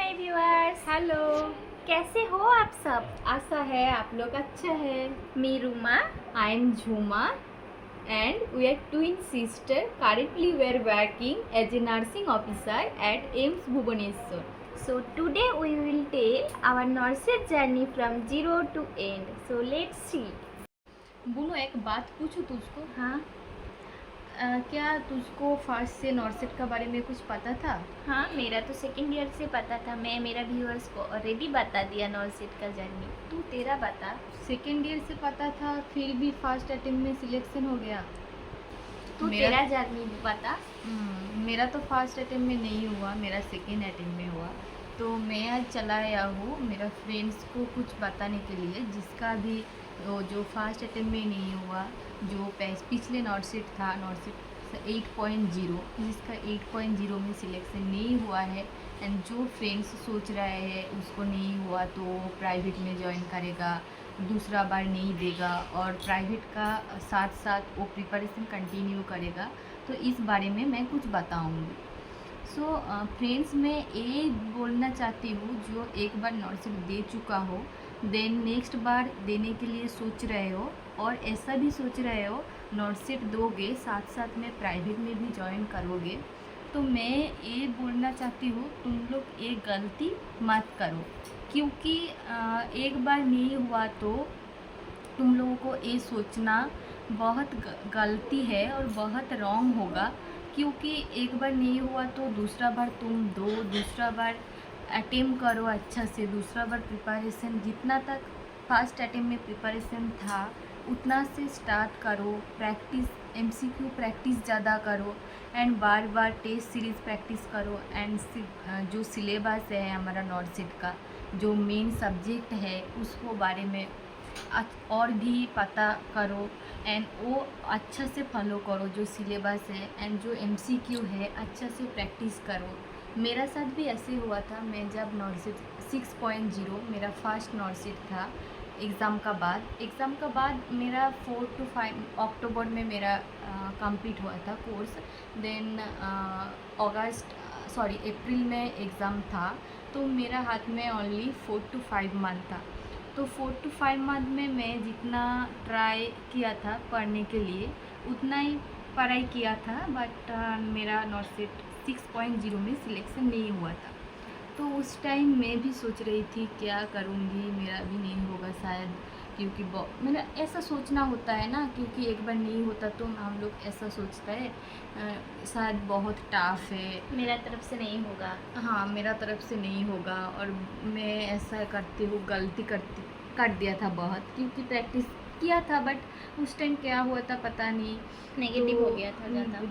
My viewers. Hello. कैसे हो आप सब? आशा है आप लोग अच्छा है। Me Ruma. I am Jhuma and we are twin sister. Currently we are working as a nursing officer at AIMS Bhubaneswar. So today we will tell our nurse's journey from zero to end. So let's see. बोलो, एक बात पूछूं तुझको। हाँ क्या तुझको first से नॉर्सेट का बारे में कुछ पता था? हाँ, मेरा तो सेकेंड ईयर से पता था। मैं मेरा व्यूअर्स को ऑलरेडी बता दिया नॉर्सेट का जर्नी। तू तेरा बता। सेकेंड ईयर से पता था, फिर भी फर्स्ट अटेम्प्ट में सिलेक्शन हो गया। तू तेरा जर्नी बता। मेरा तो फर्स्ट अटेम्प्ट में नहीं हुआ, मेरा सेकेंड अटेम्प्ट में हुआ। तो मैं आज चला आया हूँ मेरा फ्रेंड्स को कुछ बताने के लिए, जिसका भी वो जो फर्स्ट अटेम्प्ट में नहीं हुआ, जो पिछले नॉर्सेट था, नॉर्सेट 8.0, जिसका 8.0 में सिलेक्शन नहीं हुआ है, एंड जो फ्रेंड्स सोच रहे हैं उसको नहीं हुआ तो प्राइवेट में ज्वाइन करेगा, दूसरा बार नहीं देगा और प्राइवेट का साथ साथ वो प्रिपरेशन कंटिन्यू करेगा, तो इस बारे में मैं कुछ बताऊंगी। सो फ्रेंड्स, मैं ये बोलना चाहती हूँ, जो एक बार नॉर्सेट दे चुका हो, देन नेक्स्ट बार देने के लिए सोच रहे हो और ऐसा भी सोच रहे हो नॉर्सेट दोगे साथ साथ में प्राइवेट में भी ज्वाइन करोगे, तो मैं ये बोलना चाहती हूँ तुम लोग ये गलती मत करो, क्योंकि एक बार नहीं हुआ तो तुम लोगों को ये सोचना बहुत गलती है और बहुत रॉन्ग होगा, क्योंकि एक बार नहीं हुआ तो दूसरा बार तुम दो, दूसरा बार अटेम्प्ट करो अच्छा से, दूसरा बार प्रिपरेशन जितना तक फर्स्ट अटेम्प्ट में प्रिपरेशन था उतना से स्टार्ट करो, प्रैक्टिस एमसीक्यू प्रैक्टिस ज़्यादा करो, एंड बार बार टेस्ट सीरीज़ प्रैक्टिस करो, एंड जो सिलेबस है हमारा नॉर्सेट का, जो मेन सब्जेक्ट है उसको बारे में और भी पता करो, एंड वो अच्छा से फॉलो करो जो सिलेबस है, एंड जो एमसीक्यू है अच्छा से प्रैक्टिस करो। मेरा साथ भी ऐसे हुआ था। मैं जब नॉर्सेट 6.0 मेरा फर्स्ट नॉर्सेट था, एग्ज़ाम का बाद मेरा 4 to 5 अक्टूबर में मेरा कंप्लीट हुआ था कोर्स। देन अप्रैल में एग्ज़ाम था, तो मेरा हाथ में ओनली 4 to 5 मंथ था। तो 4 to 5 मंथ में मैं जितना ट्राई किया था पढ़ने के लिए उतना ही पढ़ाई किया था, बट मेरा नॉर्सेट 6.0 में सिलेक्शन नहीं हुआ था। तो उस टाइम मैं भी सोच रही थी क्या करूँगी, मेरा भी नहीं होगा शायद, क्योंकि मैंने ऐसा सोचना होता है ना, क्योंकि एक बार नहीं होता तो हम लोग ऐसा सोचता है शायद बहुत टफ है, मेरा तरफ से नहीं होगा। हाँ, मेरा तरफ से नहीं होगा, और मैं ऐसा करती हूँ, गलती कर दिया था बहुत, क्योंकि प्रैक्टिस किया था बट उस टाइम क्या हुआ था पता नहीं, नेगेटिव हो गया था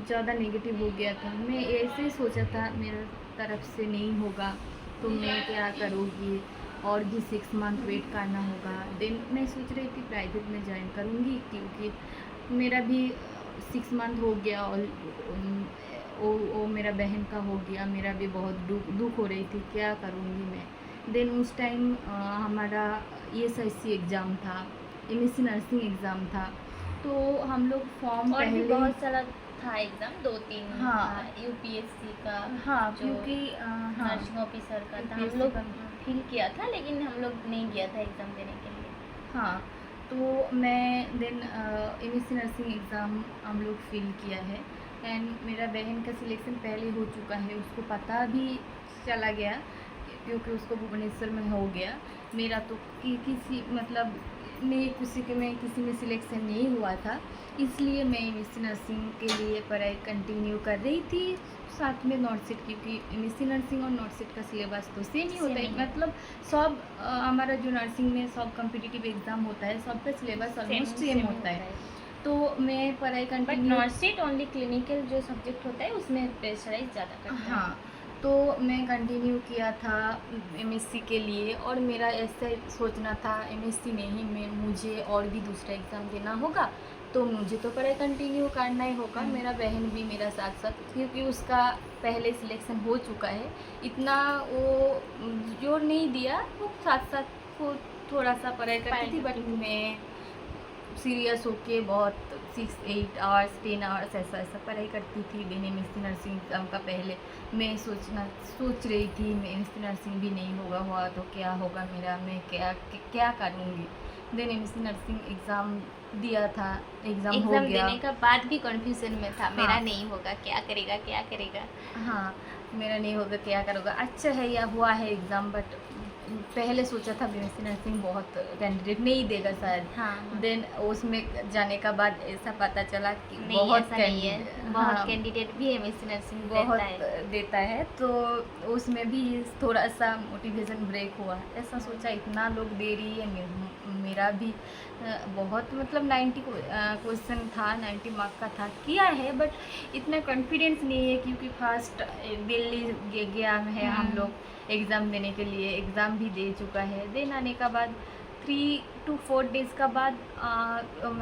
ज़्यादा नेगेटिव हो गया था। मैं ऐसे ही सोचा था मेरा तरफ से नहीं होगा तो मैं क्या करूँगी, और भी 6 मंथ वेट करना होगा। देन मैं सोच रही थी प्राइवेट में ज्वाइन करूँगी, क्योंकि मेरा भी 6 मंथ हो गया और वो मेरा बहन का हो गया, मेरा भी बहुत दुख हो रही थी क्या करूँगी मैं। देन उस टाइम हमारा ESIC एग्ज़ाम था, MSc नर्सिंग एग्ज़ाम था, तो हम लोग फॉर्म और भी पहले बहुत सारा था एग्ज़ाम, 2-3 हाँ, UPSC का, हाँ, जो क्योंकि नर्सिंग ऑफिसर का था, हम UPSC लोग का फिल किया था, लेकिन हम लोग नहीं गया था एग्ज़ाम देने के लिए। हाँ, तो मैं देन MSc नर्सिंग एग्ज़ाम हम लोग फिल किया है, एंड मेरा बहन का सिलेक्शन पहले हो चुका है, उसको पता भी चला गया, क्योंकि उसको भुवनेश्वर में हो गया। मेरा तो किसी मतलब नहीं, किसी में सिलेक्शन नहीं हुआ था, इसलिए मैं MSc नर्सिंग के लिए पढ़ाई कंटिन्यू कर रही थी साथ में नॉर्सेट, क्योंकि MSc नर्सिंग और नॉर्सेट का सिलेबस तो सेम ही होता है, मतलब सब हमारा जो नर्सिंग में सब कॉम्पिटिटिव एग्ज़ाम होता है, सबका सिलेबस ऑलमोस्ट सेम होता है। तो मैं पढ़ाई बट कंटिन्यू, नॉर्सेट ओनली क्लिनिकल जो सब्जेक्ट होता है उसमें प्रेशराइज ज़्यादा करता है। हाँ, तो मैं कंटिन्यू किया था MSc के लिए, और मेरा ऐसा सोचना था MSc नहीं, मुझे और भी दूसरा एग्ज़ाम देना होगा, तो मुझे तो पढ़ाई कंटिन्यू करना ही होगा। मेरा बहन भी मेरा साथ साथ, क्योंकि उसका पहले सिलेक्शन हो चुका है, इतना वो जोर नहीं दिया, वो साथ साथ वो थोड़ा सा पढ़ाई करती थी, बट मैं सीरियस होके बहुत 6-8 आवर्स 10 आवर्स ऐसा ऐसा पढ़ाई करती थी। देन एमएससी नर्सिंग एग्ज़ाम का पहले मैं सोच रही थी एमएससी नर्सिंग भी नहीं हुआ तो क्या होगा मेरा, मैं क्या करूँगी। देन एमएससी नर्सिंग एग्ज़ाम दिया था, एग्ज़ाम हो एग्जाम गया। देने का बाद भी कंफ्यूजन में था, मेरा हाँ। नहीं होगा, क्या करेगा क्या करेगा। हाँ, मेरा नहीं होगा क्या करोगे। अच्छा है या हुआ है एग्ज़ाम, बट पहले सोचा था बीएससी नर्सिंग बहुत कैंडिडेट नहीं देगा शायद। हाँ देन उसमें जाने का बाद ऐसा पता चला कि नहीं, बहुत ऐसा नहीं है, कैंडिडेट बहुत कैंडिडेट भी एमएससी नर्सिंग बहुत देता है। देता है, तो उसमें भी थोड़ा सा मोटिवेशन ब्रेक हुआ। ऐसा सोचा इतना लोग दे रही है, मेरा भी बहुत मतलब 90 क्वेश्चन था, 90 मार्क का था, किया है बट इतना कॉन्फिडेंस नहीं है क्योंकि फर्स्ट दिल्ली गया है हम लोग एग्ज़ाम देने के लिए। एग्ज़ाम भी दे चुका है। देन आने का बाद 3 to 4 डेज़ का बाद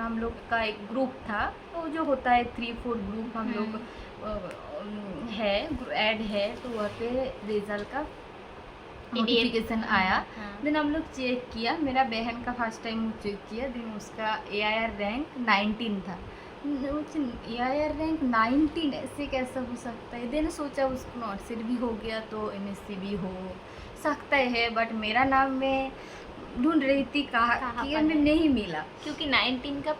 हम लोग का एक ग्रुप था, तो जो होता है 3-4 ग्रुप हम लोग है ऐड है, तो वहाँ पे रिज़ल्ट का नोटिफिकेशन आया। हाँ। देन हम लोग चेक किया, मेरा बहन का फर्स्ट टाइम चेक किया। देन उसका AIR रैंक 19 था। AIR रैंक 19 ऐसे कैसा हो सकता है। देन सोचा उसको नॉटसेट भी हो गया तो MSc भी हो सकता है, बट मेरा नाम मैं ढूंढ रही थी कहाँ कि पर मैं है? नहीं मिला। क्योंकि 19 का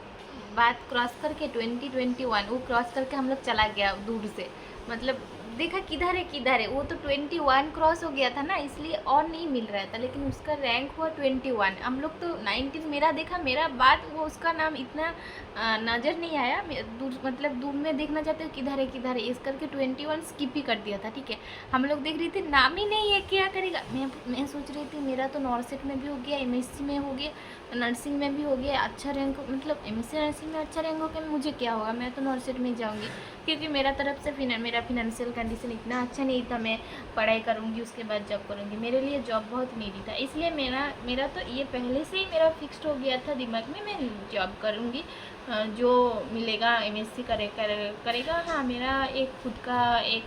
बात क्रॉस करके 2021 वो क्रॉस करके हम लोग चला गया दूर से, मतलब देखा किधर है, वो तो 21 क्रॉस हो गया था ना, इसलिए और नहीं मिल रहा था, लेकिन उसका रैंक हुआ 21। हम लोग तो 19 मेरा देखा, मेरा बात वो उसका नाम इतना नज़र नहीं आया, दूर मतलब दूर में देखना चाहते हो किधर है इस करके 21 स्किप ही कर दिया था। ठीक है, हम लोग देख रहे थे नाम ही नहीं है, क्या करेगा। मैं सोच रही थी मेरा तो नॉर्सेट में भी हो गया, MSc में हो गया, नर्सिंग में भी हो गया, अच्छा रैंक, मतलब MSc नर्सिंग में अच्छा रैंक हो गया, मुझे क्या होगा, मैं तो नॉर्सेट में जाऊँगी, क्योंकि मेरा तरफ से मेरा फिनेंशियल कंडीशन इतना अच्छा नहीं था। मैं पढ़ाई करूँगी उसके बाद जॉब करूँगी, मेरे लिए जॉब बहुत नीडी था, इसलिए मेरा तो ये पहले से ही मेरा फिक्स्ड हो गया था दिमाग में, मैं जॉब करूँगी, जो मिलेगा MSc करेगा। हाँ, मेरा एक खुद का एक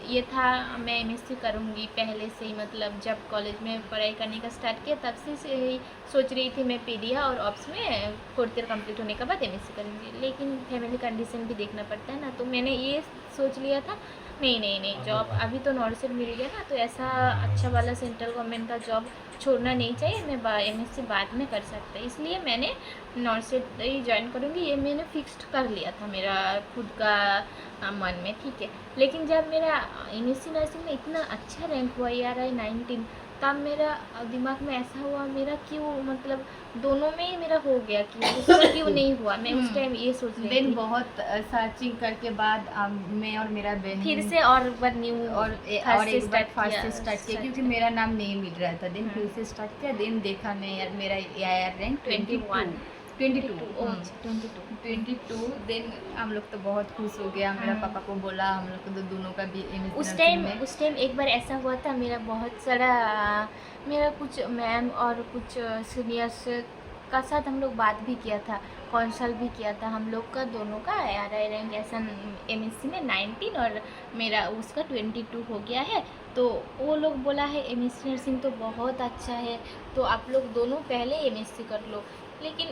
ये था, मैं MSc करूँगी पहले से ही, मतलब जब कॉलेज में पढ़ाई करने का स्टार्ट किया तब से ही सोच रही थी मैं पीडिया और ऑप्स में 4th ईयर कंप्लीट होने के बाद MSc करूँगी, लेकिन फैमिली कंडीशन भी देखना पड़ता है ना, तो मैंने ये सोच लिया था नहीं जॉब अभी तो नॉर्सेट मिल गया ना, तो ऐसा अच्छा वाला सेंट्रल गवर्नमेंट का जॉब छोड़ना नहीं चाहिए, मैं MSc बाद में कर सकता है, इसलिए मैंने नॉर्सेट ही ज्वाइन करूँगी, ये मैंने फिक्स्ड कर लिया था मेरा खुद का मन में। ठीक है, लेकिन जब मेरा MSc नर्सिंग में इतना अच्छा रैंक हुआ ARI 19, तब मेरा दिमाग में ऐसा हुआ, मेरा क्यों मतलब दोनों में ही मेरा हो गया कि उसका क्यों नहीं हुआ, मैं उस टाइम ये सोच रही देन थी। बहुत सर्चिंग करके बाद मैं और मेरा बहन फिर से और बार न्यू और एक बार फर्स्ट से स्टार्ट किया क्योंकि मेरा नाम नहीं मिल रहा था। देन फिर से स्टार्ट किया। देन देखा मैं यार मेरा AIR रैंक 22। देन हम लोग तो बहुत खुश हो गया। मेरा पापा को बोला, हम लोग को तो दोनों का भी उस टाइम एक बार ऐसा हुआ था, मेरा बहुत सारा मेरा कुछ मैम और कुछ सीनियर्स का साथ हम लोग बात भी किया था, कॉन्सल्ट भी किया था हम लोग का, दोनों का ARI रैंक ऐसा MSc में 19 और मेरा उसका 22 हो गया है, तो वो लोग बोला है MSc नर्सिंग तो बहुत अच्छा है, तो आप लोग दोनों पहले MSc कर लो। लेकिन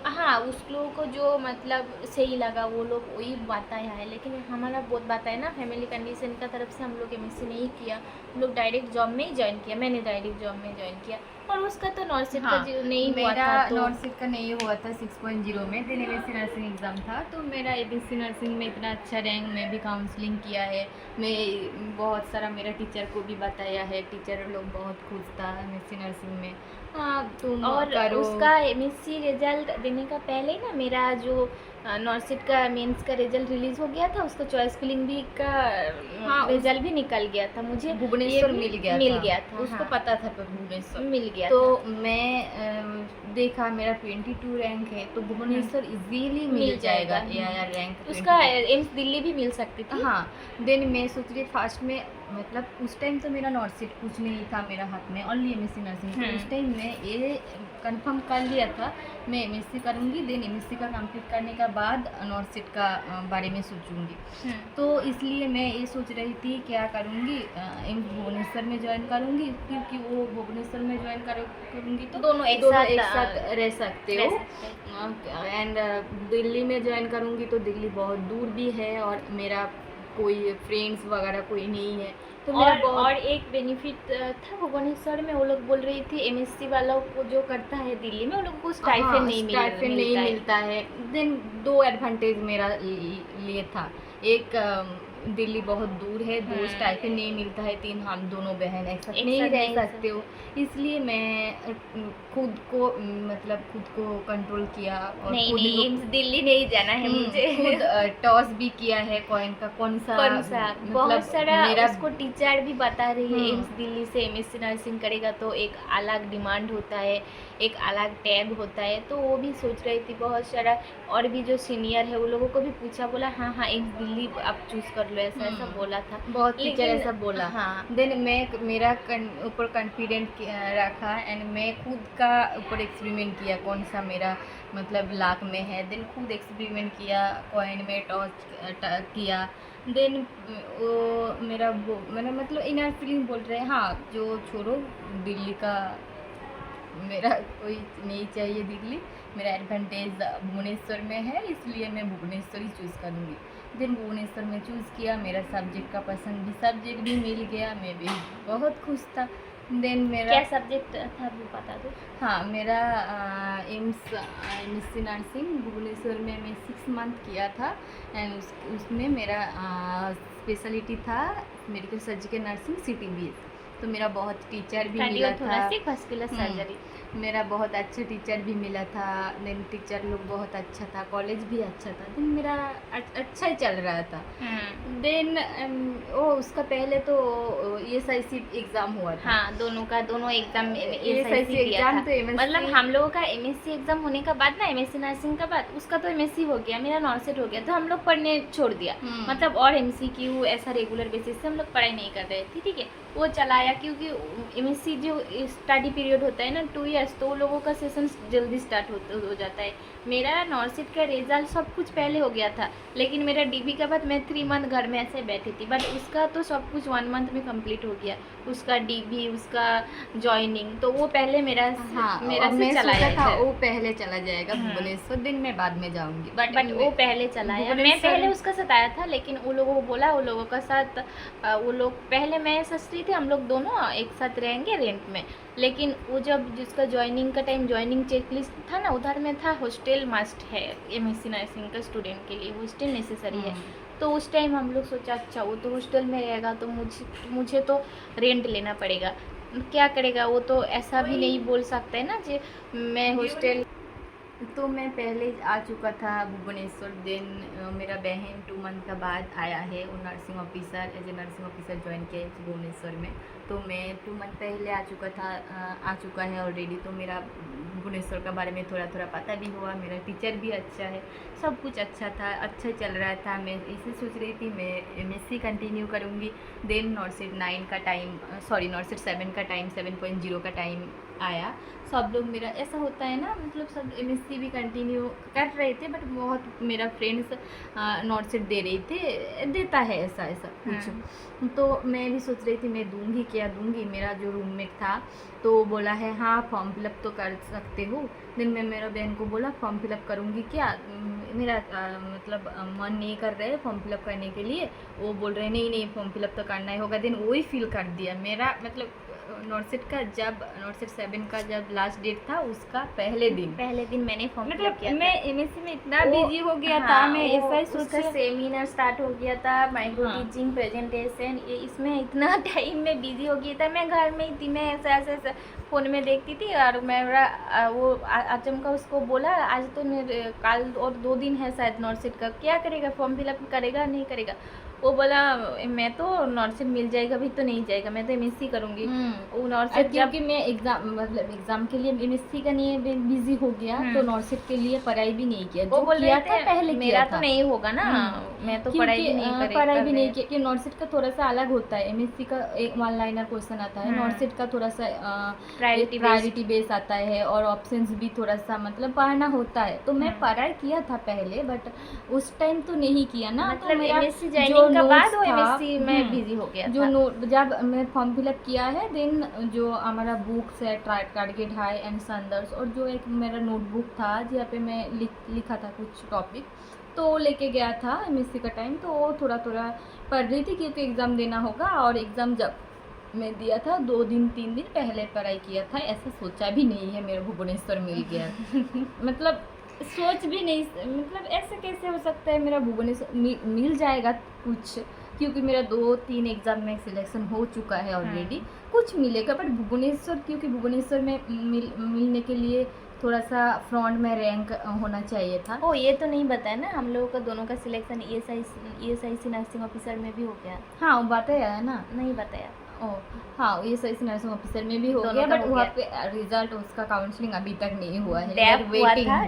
हाँ, उस लोगों को जो मतलब सही लगा वो लोग वही बताया है, लेकिन हमारा बहुत बताया ना, फैमिली कंडीशन का तरफ से हम लोग MSc नहीं किया, हम लोग डायरेक्ट जॉब में ही ज्वाइन किया, मैंने डायरेक्ट जॉब में ज्वाइन किया, और उसका तो नॉर्सेट का नहीं हुआ था, तो नॉर्सेट का नहीं हुआ था 6.0 में। देन MSc नर्सिंग एग्ज़ाम था, तो मेरा MSc नर्सिंग में इतना अच्छा रैंक, मैं भी काउंसलिंग किया है, मैं बहुत सारा मेरा टीचर को भी बताया है, टीचर लोग बहुत खुश था MSc नर्सिंग में। हाँ, तुम और करो। उसका MSc रिजल्ट देने का पहले ही ना मेरा जो नॉर्सेट का मेंस का रिजल्ट रिलीज़ हो गया था, उसका चॉइस फिलिंग भी का रिजल्ट भी निकल गया था, मुझे भुवनेश्वर मिल गया था। उसको हाँ, पता था भुवनेश्वर मिल गया तो था। मैं देखा मेरा 22 रैंक है, तो भुवनेश्वर इजीली मिल जाएगा AIR रैंक। उसका एम्स दिल्ली भी मिल सकती थी। हाँ, देन मैं सोच रही फर्स्ट में मतलब उस टाइम तो मेरा नॉर्थ सीट कुछ नहीं था मेरा हाथ में, ओनली एमएससी नर्सिंग। तो उस टाइम मैं ये कंफर्म कर लिया था मैं एमएससी करूँगी, देन एमएससी का कंप्लीट करने का बाद नॉर्थ सीट का बारे में सोचूंगी। तो इसलिए मैं ये सोच रही थी क्या करूँगी, एम्स भुवनेश्वर में ज्वाइन करूँगी, क्योंकि वो भुवनेश्वर में ज्वाइन करूँगी तो दोनों एक साथ रह सकते हो। एंड दिल्ली में ज्वाइन करूँगी तो दिल्ली बहुत दूर भी है और मेरा कोई फ्रेंड्स वगैरह कोई नहीं है। तो और एक बेनिफिट था भुवनेश्वर में, वो लोग बोल रही थी एमएससी वालों को जो करता है दिल्ली में, वो लोग को स्टाइपेंड नहीं मिलता है। देन 2 एडवांटेज मेरा लिए था, एक दिल्ली बहुत दूर है, 2 स्टाइपेंड नहीं मिलता है, 3 हम दोनों बहन एक साथ नहीं रह सकते हो। इसलिए मैं खुद को कंट्रोल किया और नहीं दिल्ली नहीं जाना है मुझे। खुद टॉस भी किया है कॉइन का कौन सा बहुत सारा मेरा उसको टीचर भी बता रही है एम्स दिल्ली से एमएससी नर्सिंग करेगा तो एक अलग डिमांड होता है, एक अलग टैग होता है। तो वो भी सोच रही थी बहुत सारा, और भी जो सीनियर है वो लोगों को भी पूछा, बोला हाँ एम्स दिल्ली आप चूज कर लो, ऐसा बोला था बहुत टीचर ऐसा बोला। हाँ देन मैं मेरा ऊपर कॉन्फिडेंट रखा एंड मैं खुद का ऊपर एक्सपेरिमेंट किया कौन सा मेरा मतलब लाक में है। देन खुद एक्सपेरिमेंट किया, कॉइन में टॉस किया। देन वो मैंने मतलब इनर फीलिंग बोल रहे हैं हाँ जो छोड़ो दिल्ली का, मेरा कोई नहीं चाहिए दिल्ली, मेरा एडवांटेज भुवनेश्वर में है, इसलिए मैं भुवनेश्वर ही चूज़ करूँगी। देन भुवनेश्वर में चूज़ किया, मेरा सब्जेक्ट भी मिल गया, मैं भी बहुत खुश था। देन मेरा क्या सब्जेक्ट था वो बता दो। हाँ मेरा एमएससी नर्सिंग भुवनेश्वर में मैं 6 मंथ किया था एंड उसमें मेरा स्पेशलिटी था मेडिकल सर्जिकल नर्सिंग CTBS। तो मेरा बहुत टीचर भी मिला था, vascular सर्जरी, मेरा बहुत अच्छा टीचर भी मिला था। देन टीचर लोग बहुत अच्छा था, कॉलेज भी अच्छा था, देन मेरा अच्छा ही चल रहा था। देन उसका पहले तो ESIC एग्ज़ाम हुआ था। हाँ दोनों एग्ज़ाम ESIC एग्ज़ाम तो मतलब हम लोगों का एमएससी एग्ज़ाम होने का बाद ना, एमएससी नर्सिंग का बाद उसका तो एमएससी हो गया, मेरा नॉर्थ हो गया, तो हम लोग पढ़ने छोड़ दिया। मतलब और MCQ ऐसा रेगुलर बेसिस से हम लोग पढ़ाई नहीं कर रहे थे, ठीक है। वो चलाया क्योंकि एमएससी जो स्टडी पीरियड होता है ना 2 इयर्स, तो वो लोगों का सेशन जल्दी स्टार्ट हो जाता है। मेरा नॉर्थ का रिजल्ट सब कुछ पहले हो गया था, लेकिन मेरा डीबी के बाद मैं 3 मंथ घर में ऐसे बैठी थी, बट उसका तो सब कुछ 1 मंथ में कंप्लीट हो गया, उसका डीबी उसका जॉइनिंग, तो वो पहले मेरा से चलाया था। वो पहले चला जाएगा भुवनेश्वर, दिन में बाद में जाऊंगी, बट वो पहले चलाया। मैं पहले उसका साथ आया था, लेकिन वो लोगों को बोला, वो लोगों का साथ वो लोग पहले मैं सस्ती थी, हम लोग दोनों एक साथ रहेंगे रेंट में, लेकिन वो जब जिसका ज्वाइनिंग का टाइम ज्वाइनिंग चेकलिस्ट था ना, उधर में था हॉस्टल मस्ट है एमएससी नर्सिंग का स्टूडेंट के लिए, हॉस्टल नेसेसरी है। तो उस टाइम हम लोग सोचा अच्छा वो तो हॉस्टल में रहेगा तो मुझे तो रेंट लेना पड़ेगा, क्या करेगा वो, तो ऐसा भी नहीं बोल सकता है ना जी मैं हॉस्टल। तो मैं पहले आ चुका था भुवनेश्वर। देन मेरा बहन 2 मंथ का बाद आया है, वो nursing officer as a nursing officer join किया है भुवनेश्वर में। तो मैं 2 मंथ पहले आ चुका है ऑलरेडी। तो मेरा भुवनेश्वर का बारे में थोड़ा पता भी हुआ, मेरा टीचर भी अच्छा है, सब कुछ अच्छा था, अच्छा चल रहा था। मैं इसे सोच रही थी मैं एमएससी कंटिन्यू करूँगी। देन नॉर्थ 7 का टाइम 7.0 का टाइम आया। सब लोग मेरा ऐसा होता है ना, मतलब सब एमएससी भी कंटिन्यू कर रहे थे, बट बहुत मेरा फ्रेंड्स नॉर्थ सेट देता है ऐसा कुछ। तो मैं भी सोच रही थी मैं दूंगी। मेरा जो रूममेट था तो बोला है हाँ फॉर्म फिलअप तो कर सकते हो। दिन में मेरा बहन को बोला फॉर्म फिलअप करूँगी क्या, मेरा मतलब मन नहीं कर रहा है फॉर्म फिलअप करने के लिए। वो बोल रहे नहीं फॉर्म फिलअप तो करना ही होगा। दिन वही फील कर दिया मेरा, मतलब नॉर्थ 7 का जब लास्ट डेट था उसका पहले दिन मैंने फॉर्म मतलब किया। मैं एमएससी में इतना बिजी हो गया था, मैं ऐसा ही उसका सेमिनार स्टार्ट हो गया था, माइक्रो टीचिंग प्रेजेंटेशन, इसमें इतना टाइम में बिजी हो गया था। मैं घर में ही थी, मैं ऐसा फ़ोन में देखती थी, और मेरा वो अचमका उसको बोला आज तो मेरे कल और 2 दिन है शायद नॉर्थ सेट का, क्या करेगा फॉर्म फिलअप करेगा नहीं करेगा। वो बोला मैं तो नॉर्सिट मिल जाएगा, अभी तो नहीं जाएगा, मैं तो एमएससी करूँगी। वो नॉर्सिट जब क्योंकि मैं एग्जाम मतलब एग्जाम के लिए एमएससी का नहीं बिजी हो गया, तो नॉर्सिट के लिए पढ़ाई भी नहीं किया। वो जो बोल किया रहे था थे पहले मेरा किया तो था। नहीं होगा ना, मैं तो पढ़ाई भी नहीं पढ़ाई कर भी रहे। नहीं किया कि नॉर्सिट का थोड़ा सा अलग होता है। एमएससी का एक वन लाइनर क्वेश्चन आता है, नॉर्सिट का थोड़ा सा प्रायोरिटी बेस आता है, और ऑप्शंस भी थोड़ा सा मतलब पढ़ना होता है। तो मैं पढ़ाई किया था पहले, बट उस टाइम तो नहीं किया ना। मतलब तो मेरा एमएससी जो ज्वाइनिंग का बाद नोट्स वो था, एमएससी में बिजी हो गया जो था। नोट जब मैं फॉर्म फिलअप किया है, देन जो हमारा बुक्स है टारगेट हाई एंड संदर्स, और जो एक मेरा नोटबुक था जहाँ पे मैं लिखा था कुछ टॉपिक, तो वो लेके गया था एमएससी का टाइम। तो वो थोड़ा थोड़ा पढ़ रही थी क्योंकि एग्ज़ाम देना होगा। और एग्ज़ाम जब मैं दिया था 2 दिन 3 दिन पहले पढ़ाई किया था, ऐसा सोचा भी नहीं है मेरा भुवनेश्वर मिल गया। मतलब सोच भी नहीं, मतलब ऐसे कैसे हो सकता है मेरा भुवनेश्वर मिल जाएगा कुछ, क्योंकि मेरा 2-3 एग्ज़ाम में सिलेक्शन हो चुका है ऑलरेडी। कुछ मिलेगा, बट भुवनेश्वर, क्योंकि भुवनेश्वर में मिलने के लिए थोड़ा सा फ्रंट में रैंक होना चाहिए था। ओ ये तो नहीं बताया ना हम लोगों का, दोनों का सिलेक्शन ईएसआईसी नर्सिंग ऑफिसर में भी हो गया। हाँ, वो बताया है ना। नहीं बताया। ओ हाँ, ये सही नर्सिंग ऑफिसर में भी हो दोनों गया, का बट हो वहाँ गया। पे रिजल्ट उसका काउंसलिंग अभी तक नहीं हुआ है। डैप हुआ वेटिंग। था,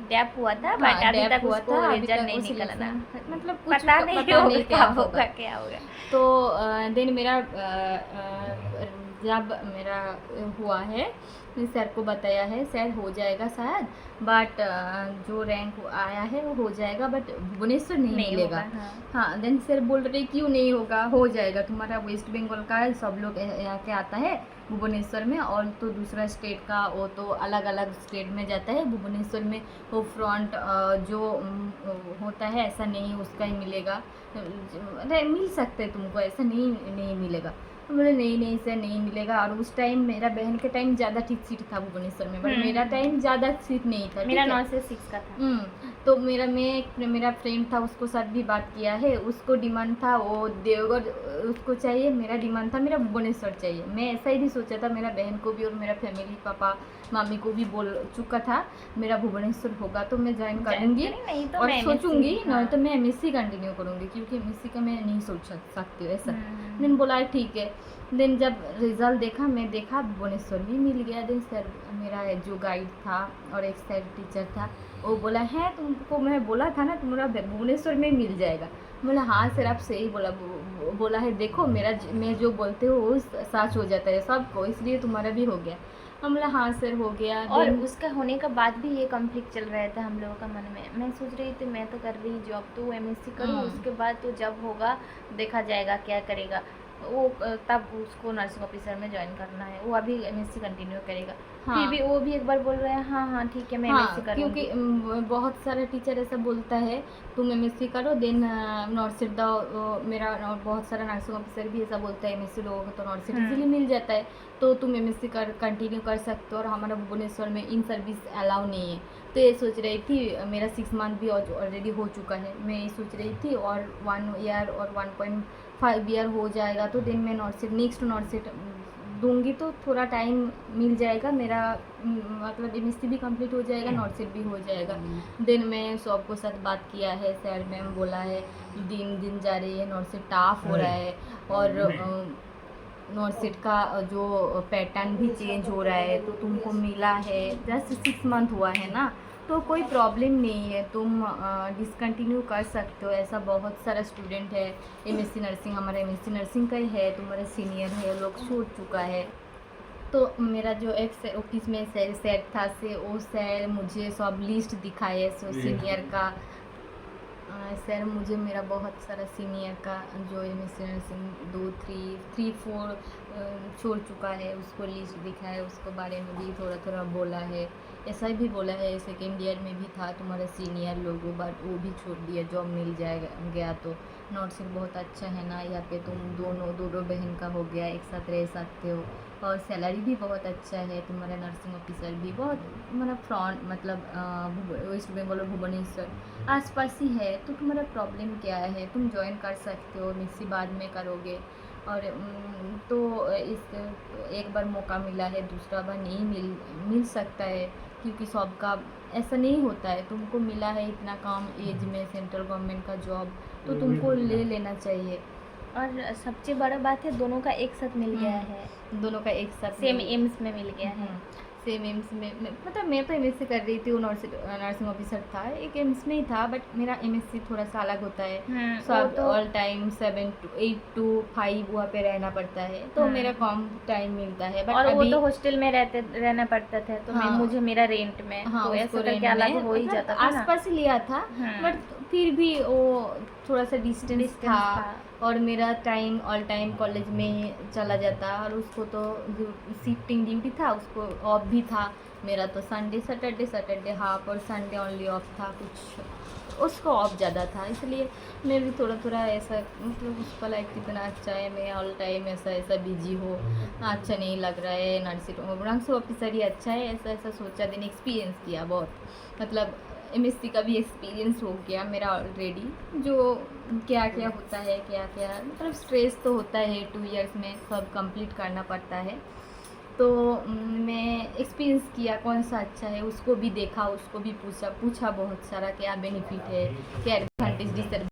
डैप हुआ था, बट अभी डैप तक हुआ उसको था, अभी रिजल्ट तक नहीं वो निकला ना। सिलेक्शन मतलब कुछ पता नहीं नहीं क्या कब होगा। क्या होगा। तो देन मेरा जब मेरा हुआ है, सर को बताया है, सर हो जाएगा शायद, बट जो रैंक आया है वो हो जाएगा, बट भुवनेश्वर नहीं मिलेगा। होगा, हाँ, देन सर बोल रहे क्यों नहीं होगा, हो जाएगा तुम्हारा। वेस्ट बंगाल का है, सब लोग यहाँ के आता है भुवनेश्वर में, और तो दूसरा स्टेट का वो तो अलग अलग स्टेट में जाता है। भुवनेश्वर में वो फ्रंट जो होता है ऐसा नहीं, उसका ही मिलेगा। मिल सकते है तुमको, ऐसा नहीं मिलेगा। तो बोले नहीं सर नहीं मिलेगा। और उस टाइम मेरा बहन के टाइम ज़्यादा ठीक सीट था भुवनेश्वर में, बट मेरा टाइम ज़्यादा सीट नहीं था। मेरा ठीक है? 9 से 6 का था। तो मेरा फ्रेंड था, उसको साथ भी बात किया है। उसको डिमांड था वो देवगढ़ उसको चाहिए, मेरा डिमांड था मेरा भुवनेश्वर चाहिए। मैं ऐसा ही भी सोचा था, मेरा बहन को भी और मेरा फैमिली पापा मम्मी को भी बोल चुका था मेरा भुवनेश्वर होगा तो मैं ज्वाइन करूँगी, नहीं तो और मैं सोचूंगी MSc, नहीं तो मैं एमएससी कंटिन्यू करूँगी, क्योंकि एमएससी का मैं नहीं सोच सकती हूँ ऐसा। देन बोला ठीक है। देन जब रिज़ल्ट देखा, मैं देखा भुवनेश्वर भी मिल गया। देन सर मेरा जो गाइड था और एक सर टीचर था, वो बोला है तुमको मैं बोला था ना तुम्हारा भुवनेश्वर में मिल जाएगा। बोला हाँ सर आप सही बोला है, देखो मैं जो बोलते हो वो सच हो जाता है सबको, इसलिए तुम्हारा भी हो गया। हम बोला हाँ सर हो गया। और उसका होने का बाद भी ये कॉन्फ्लिक्ट चल रहा था हम लोगों का मन में। मैं सोच रही थी मैं तो कर रही जॉब, तो एमएससी करूँ, उसके बाद तो जब होगा देखा जाएगा क्या करेगा वो, तब उसको नर्सिंग ऑफिसर में ज्वाइन करना है। वो अभी एमएससी कंटिन्यू करेगा। फिर भी वो भी एक बार बोल रहे हैं हाँ ठीक है मैं एमएससी करूँगी। क्योंकि बहुत सारे टीचर ऐसा बोलता है तुम एमएससी करो देन नॉर्सिट दो। मेरा बहुत सारा नर्सिंग ऑफिसर भी ऐसा बोलता है एमएससी लोगों को तो नॉर्सिट इजीली मिल जाता है, तो तुम एमएससी कंटिन्यू कर सकते हो। और हमारा भुवनेश्वर में इन सर्विस अलाउ नहीं है। तो ये सोच रही थी, मेरा 6 मंथ भी ऑलरेडी हो चुका है। मैं ये सोच रही थी और 1 ईयर और 1.5 ईयर हो जाएगा तो देन मैं नेक्स्ट नॉर्सिट दूंगी, तो थोड़ा टाइम मिल जाएगा मेरा, मतलब एमएससी भी कंप्लीट हो जाएगा, नॉर्सिट भी हो जाएगा। देन मैं सबको साथ बात किया है, सर मैम बोला है दिन जा रही है, नॉर्सिट टाफ हो रहा है, और नॉर्सिट का जो पैटर्न भी चेंज हो रहा है, तो तुमको मिला है जस्ट 6 मंथ हुआ है ना, तो कोई प्रॉब्लम नहीं है, तुम डिसकंटिन्यू कर सकते हो। ऐसा बहुत सारा स्टूडेंट है एमएससी नर्सिंग, हमारा एमएससी नर्सिंग का ही है, तुम्हारा सीनियर है, लोग छूट चुका है। तो मेरा जो एक ऑफिस में सर था से वो सर मुझे सब लिस्ट दिखाए सीनियर का। सर मुझे मेरा बहुत सारा सीनियर का जो एमएससी नर्सिंग 2 3 4 छोड़ चुका है उसको लिस्ट दिखाया, उसको बारे में भी थोड़ा बोला है। ऐसा भी बोला है सेकेंड ईयर में भी था तुम्हारा सीनियर लोगों, बट वो भी छोड़ दिया, जॉब मिल गया तो। नॉर्सिंग बहुत अच्छा है ना, यहाँ पे तुम दोनों बहन का हो गया, एक साथ रह सकते हो, और सैलरी भी बहुत अच्छा है। तुम्हारा नर्सिंग ऑफिसर भी बहुत मतलब फ्रंट मतलब वेस्ट बंगाल और भुवनेश्वर आसपास ही है, तो तुम्हारा प्रॉब्लम क्या है, तुम ज्वाइन कर सकते हो, एमएससी बाद में करोगे। और तो इस एक बार मौका मिला है, दूसरा बार नहीं मिल सकता है, क्योंकि सबका ऐसा नहीं होता है। तुमको मिला है इतना कम एज में सेंट्रल गवर्नमेंट का जॉब, तो तुमको ले लेना चाहिए। और सबसे बड़ा बात है दोनों का एक साथ मिल गया है, दोनों का एक साथ सेम एम्स में मिल गया है। सेम एम्स में मतलब मैं तो एमएससी कर रही थी, वो नर्सिंग ऑफिसर था, एक एम्स में ही था, बट मेरा एमएससी थोड़ा सा अलग होता है। सब ऑल टाइम 7 to 8 to 5 वहाँ पे रहना पड़ता है, तो मेरा कम टाइम मिलता है। बट और अभी वो तो हॉस्टल में रहना पड़ता था, तो मैं मुझे मेरा रेंट में, हाँ, तो उसको ऐसा करके रेंट अलग में हो ही मतलब जाता था ना। आसपास ही लिया था, बट फिर भी वो थोड़ा सा डिस्टेंस था, और मेरा टाइम ऑल टाइम कॉलेज में चला जाता, और उसको तो जो शिफ्टिंग ड्यूटी था उसको ऑफ भी था। मेरा तो संडे सैटरडे हाफ और संडे ओनली ऑफ था, कुछ उसको ऑफ ज़्यादा था, इसलिए मैं भी थोड़ा ऐसा मतलब उसका लाइफ कितना अच्छा है, मैं ऑल टाइम ऐसा बिजी हो, अच्छा नहीं लग रहा है। नर्सिंग ऑफिसर ही अच्छा है, ऐसा सोचा, दिन एक्सपीरियंस किया बहुत, मतलब एमएससी का भी एक्सपीरियंस हो गया मेरा ऑलरेडी, जो क्या क्या होता है, क्या क्या मतलब स्ट्रेस तो होता है 2 इयर्स में, सब कंप्लीट करना पड़ता है। तो मैं एक्सपीरियंस किया कौन सा अच्छा है, उसको भी देखा, उसको भी पूछा बहुत सारा, क्या बेनिफिट है, क्या एडवांटेज डिसएडवांटेज